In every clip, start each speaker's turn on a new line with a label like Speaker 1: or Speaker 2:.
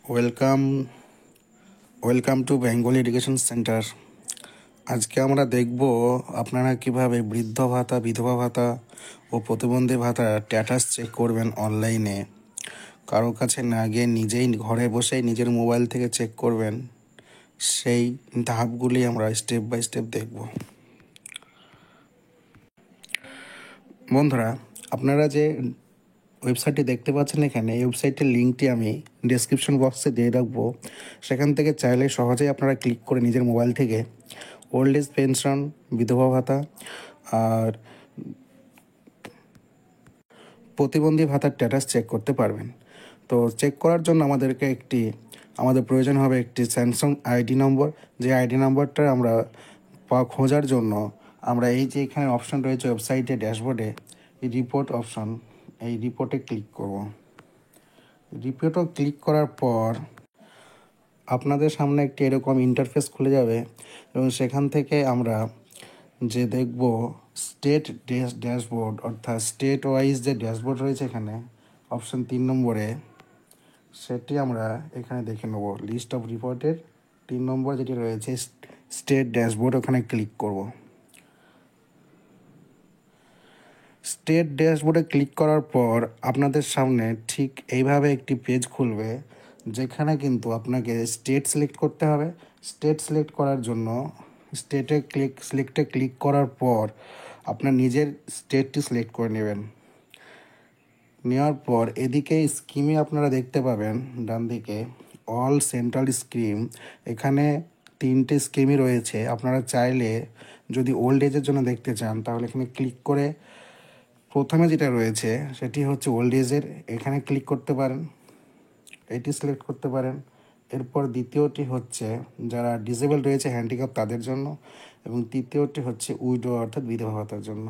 Speaker 1: Welcome welcome to Bengal education centre. আজকে আমরা দেখব আপনারা কিভাবে বৃদ্ধ ভাতা, বিধবা ভাতা ও প্রতিবন্ধী ভাতা স্ট্যাটাস চেক করবেন অনলাইনে। কারো কাছে না গিয়ে নিজেই ঘরে বসেই নিজের মোবাইল থেকে চেক করবেন। সেই ধাপগুলি আমরা স্টেপ বাই স্টেপ দেখব। বন্ধুরা, আপনারা যে ওয়েবসাইটটি দেখতে পাচ্ছেন এখানে, এই ওয়েবসাইটের লিঙ্কটি আমি ডেসক্রিপশন বক্সে দিয়ে রাখবো। সেখান থেকে চাইলে সহজেই আপনারা ক্লিক করে নিজের মোবাইল থেকে ওল্ড এজ পেনশন, বিধবা ভাতা আর প্রতিবন্ধী ভাতার স্ট্যাটাস চেক করতে পারবেন। তো চেক করার জন্য আমাদের প্রয়োজন হবে একটি স্যামসাং আইডি নম্বর। যে আইডি নম্বরটা আমরা খোঁজার জন্য আমরা এই যে এখানে অপশন রয়েছে ওয়েবসাইটে ড্যাশবোর্ডে, রিপোর্ট অপশন, এই রিপোর্টে ক্লিক করব। রিপোর্টও ক্লিক করার পর আপনাদের সামনে একটি এরকম ইন্টারফেস খুলে যাবে এবং সেখান থেকে আমরা যে দেখব স্টেট ড্যাশবোর্ড, অর্থাৎ স্টেট ওয়াইজ যে ড্যাশবোর্ড রয়েছে এখানে অপশন 3 নম্বরে, সেটি আমরা এখানে দেখে নেব। লিস্ট অফ রিপোর্টের 3 নম্বর যেটি রয়েছে স্টেট ড্যাশবোর্ড, ওখানে ক্লিক করব। স্টেট ড্যাশবোর্ডে ক্লিক করার পর আপনাদের সামনে ঠিক এইভাবে একটি পেজ খুলবে, যেখানে কিন্তু আপনাকে স্টেট সিলেক্ট করতে হবে। স্টেট সিলেক্ট করার জন্য সিলেক্টে ক্লিক করার পর আপনার নিজের স্টেটটি সিলেক্ট করে নেওয়ার পর এদিকে স্কিমে আপনারা দেখতে পাবেন ডান দিকে অল সেন্ট্রাল স্কিম। এখানে 3টে স্কিমই রয়েছে। আপনারা চাইলে যদি ওল্ড এজের জন্য দেখতে চান তাহলে এখানে ক্লিক করে প্রথমে যেটা রয়েছে সেটি হচ্ছে ওল্ড এজের, এখানে ক্লিক করতে পারেন, এটি সিলেক্ট করতে পারেন। এরপর দ্বিতীয়টি হচ্ছে যারা ডিসেবল রয়েছে, হ্যান্ডিক্যাপ, তাদের জন্য, এবং তৃতীয়টি হচ্ছে উইডো অর্থাৎ বিধবা ভাতার জন্য।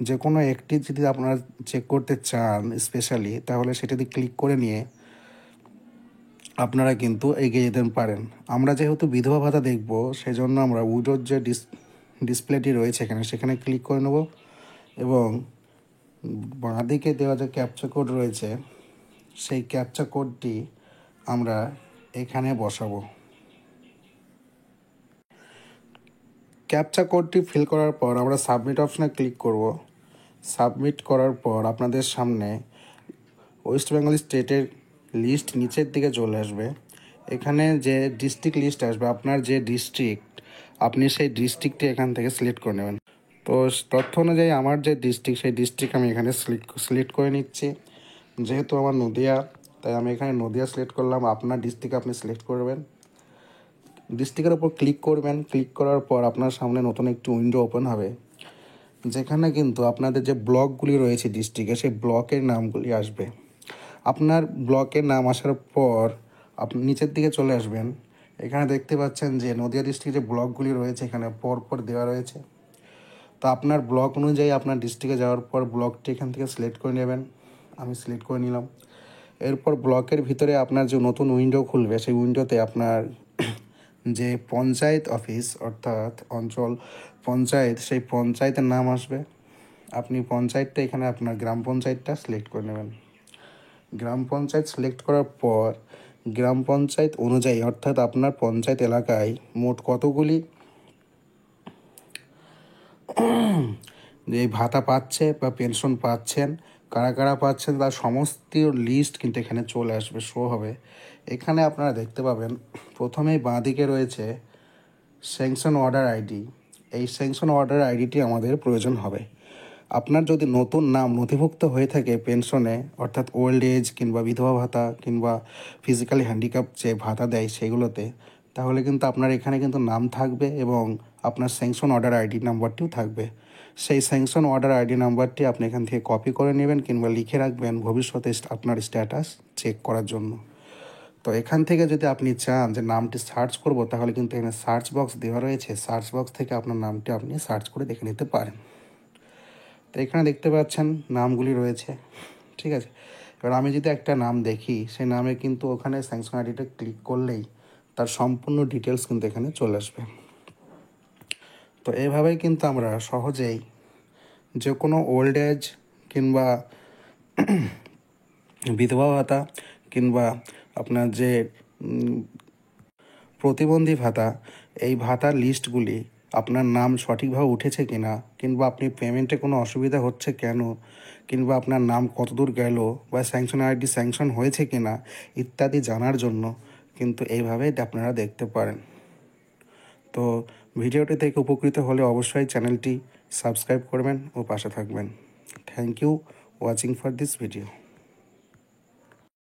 Speaker 1: যে কোনো একটি যদি আপনারা চেক করতে চান স্পেশালি, তাহলে সেটাতে ক্লিক করে নিয়ে আপনারা কিন্তু এগিয়ে যেতে পারেন। আমরা যেহেতু বিধবা ভাতা দেখব, সেজন্য আমরা উইডোর যে ডিসপ্লেটি রয়েছে সেখানে ক্লিক করে নেব এবং বাঁদিকে দেওয়া যে ক্যাপচা কোড রয়েছে সেই ক্যাপচা কোডটি আমরা এখানে বসাবো। ক্যাপচা কোডটি ফিল করার পর আমরা সাবমিট অপশানে ক্লিক করব। সাবমিট করার পর আপনাদের সামনে ওয়েস্ট বেঙ্গল স্টেটের লিস্ট নিচের দিকে চলে আসবে। এখানে যে ডিস্ট্রিক্ট লিস্ট আসবে, আপনার যে ডিস্ট্রিক্ট, আপনি সেই ডিস্ট্রিক্টটি এখান থেকে সিলেক্ট করে নেবেন। তো তথ্য অনুযায়ী আমার যে ডিস্ট্রিক্ট, সেই ডিস্ট্রিক্ট আমি এখানে সিলেক্ট করে নিচ্ছি। যেহেতু আমার নদিয়া, তাই আমি এখানে নদিয়া সিলেক্ট করলাম। আপনার ডিস্ট্রিক্ট আপনি সিলেক্ট করবেন, ডিস্ট্রিক্টের ওপর ক্লিক করবেন। ক্লিক করার পর আপনার সামনে নতুন একটি উইন্ডো ওপেন হবে, যেখানে কিন্তু আপনাদের যে ব্লকগুলি রয়েছে ডিস্ট্রিক্টে, সেই ব্লকের নামগুলি আসবে। আপনার ব্লকের নাম আসার পর আপনি নিচের দিকে চলে আসবেন। এখানে দেখতে পাচ্ছেন যে নদিয়া ডিস্ট্রিক্টে যে ব্লকগুলি রয়েছে এখানে পরপর দেওয়া রয়েছে। তো আপনার ব্লক অনুযায়ী আপনার ডিস্ট্রিক্টে যাওয়ার পর ব্লকটি এখান থেকে সিলেক্ট করে নেবেন। আমি সিলেক্ট করে নিলাম। এরপর ব্লকের ভিতরে আপনার যে নতুন উইন্ডো খুলবে, সেই উইন্ডোতে আপনার যে পঞ্চায়েত অফিস অর্থাৎ অঞ্চল পঞ্চায়েত, সেই পঞ্চায়েতের নাম আসবে। আপনি পঞ্চায়েতটা এখানে আপনার গ্রাম পঞ্চায়েতটা সিলেক্ট করে নেবেন। গ্রাম পঞ্চায়েত সিলেক্ট করার পর গ্রাম পঞ্চায়েত অনুযায়ী, অর্থাৎ আপনার পঞ্চায়েত এলাকায় মোট কতগুলি যে ভাতা পাচ্ছে বা পেনশন পাচ্ছেন, কারা কারা পাচ্ছেন, তার সমস্ত লিস্ট কিন্তু এখানে চলে আসবে, শো হবে। এখানে আপনারা দেখতে পাবেন প্রথমেই বাঁদিকে রয়েছে স্যাংশন অর্ডার আইডি। এই স্যাংশন অর্ডার আইডিটি আমাদের প্রয়োজন হবে। আপনার যদি নতুন নাম নথিভুক্ত হয়ে থাকে পেনশনে, অর্থাৎ ওল্ড এজ কিংবা বিধবা ভাতা কিংবা ফিজিক্যালি হ্যান্ডিক্যাপ যে ভাতা দেয় সেগুলোতে, তাহলে কিন্তু আপনার এখানে কিন্তু নাম থাকবে এবং আপনার স্যাংশন অর্ডার আইডি নাম্বারটিও থাকবে। সেই স্যাংশন অর্ডার আইডি নাম্বারটি আপনি এখান থেকে কপি করে নেবেন কিংবা লিখে রাখবেন ভবিষ্যতে আপনার স্ট্যাটাস চেক করার জন্য। তো এখান থেকে যদি আপনি চান যে নামটি সার্চ করব, তাহলে কিন্তু এখানে সার্চ বক্স দেওয়া রয়েছে। সার্চ বক্স থেকে আপনার নামটি আপনি সার্চ করে দেখে নিতে পারেন। তো এখানে দেখতে পাচ্ছেন নামগুলি রয়েছে, ঠিক আছে। এবার আমি যদি একটা নাম দেখি, সেই নামে কিন্তু ওখানে স্যাংশন আইডিটা ক্লিক করলেই তার সম্পূর্ণ ডিটেলস কিন্তু এখানে চলে আসবে। তো এইভাবেই কিন্তু আমরা সহজেই যে কোনো ওল্ড এজ কিংবা বিধবা ভাতা কিংবা আপনার যে প্রতিবন্ধী ভাতা, এই ভাতার লিস্টগুলি আপনার নাম সঠিকভাবে উঠেছে কিনা, কিংবা আপনি পেমেন্টে কোনো অসুবিধা হচ্ছে কেন, কিংবা আপনার নাম কতদূর গেল, বা স্যাংশন আইডি স্যাংশন হয়েছে কিনা ইত্যাদি জানার জন্য কিন্তু এইভাবে আপনারা দেখতে পারেন। তো ভিডিওটি থেকে উপকৃত হলে অবশ্যই চ্যানেলটি সাবস্ক্রাইব করবেন ও পাশে থাকবেন। Thank you watching for this video.